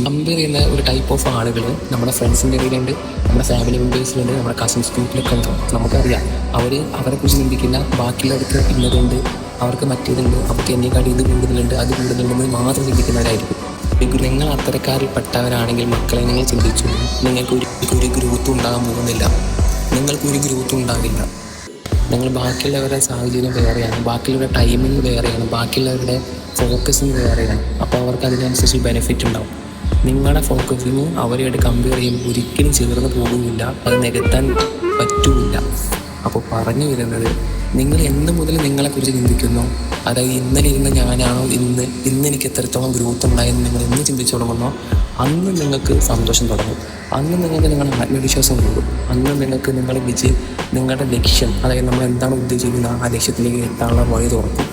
Compare ചെയ്യുന്ന ഒരു type of ആളുകൾ നമ്മുടെ ഫ്രണ്ട്സിൻ്റെ ഇടയിലുണ്ട്, നമ്മുടെ ഫാമിലി മെമ്പേഴ്സിലുണ്ട്, നമ്മുടെ കസിൻസ് ഗ്രൂപ്പിലൊക്കെ ഉണ്ട്. നമുക്കറിയാം അവരെക്കുറിച്ച് ചിന്തിക്കുന്ന ബാക്കിയുള്ളവർക്ക് ഇന്നതുണ്ട്, അവർക്ക് മറ്റേതുണ്ട്, അവർക്ക് എന്നെക്കാട്ടി ഇത് കൂടുതലുണ്ട്, അത് കൂടുതലുണ്ടെന്ന് മാത്രം ചിന്തിക്കുന്നവരായിരിക്കും. നിങ്ങൾ അത്തരക്കാരിൽ പെട്ടവരാണെങ്കിൽ മക്കളെ നിങ്ങൾ ചിന്തിച്ചു, നിങ്ങൾക്കൊരു ഗ്രോത്ത് ഉണ്ടാകാൻ പോകുന്നില്ല. നിങ്ങൾക്കൊരു ഗ്രോത്ത് ഉണ്ടാകില്ല. നിങ്ങൾ ബാക്കിയുള്ളവരുടെ സാഹചര്യം വേറെയാണ്, ബാക്കിയുള്ളവരുടെ ടൈമിങ് വേറെയാണ്, ബാക്കിയുള്ളവരുടെ ഫോക്കസിങ് വേറെയാണ്. അപ്പോൾ അവർക്ക് അതിനനുസരിച്ച് ബെനിഫിറ്റ് ഉണ്ടാവും. നിങ്ങളുടെ ഫോക്കസിങ് അവരുമായിട്ട് കമ്പയർ ചെയ്യുമ്പോൾ ഒരിക്കലും ചേർന്ന് പോകുന്നില്ല, അത് നികത്താൻ പറ്റുമില്ല. അപ്പോൾ പറഞ്ഞു വരുന്നത്, നിങ്ങൾ എന്ന് മുതൽ നിങ്ങളെക്കുറിച്ച് ചിന്തിക്കുന്നു, അതായത് ഇന്നലെ ഇരുന്ന ഞാനാണോ ഇന്ന് എനിക്ക് എത്രത്തോളം ഗ്രോത്ത് ഉണ്ടായെന്ന് നിങ്ങൾ എന്ന് ചിന്തിച്ചു തുടങ്ങുന്നോ, അന്ന് നിങ്ങൾക്ക് സന്തോഷം തുടങ്ങും. അന്ന് നിങ്ങൾക്ക് നിങ്ങളുടെ ആത്മവിശ്വാസം കൂടും. അന്ന് നിങ്ങൾക്ക് നിങ്ങളുടെ ലക്ഷ്യം, അതായത് നമ്മൾ എന്താണ് ഉദ്ദേശിക്കുന്നത് ആ ലക്ഷ്യത്തിലേക്ക് എത്താനുള്ള വഴി തുറക്കും.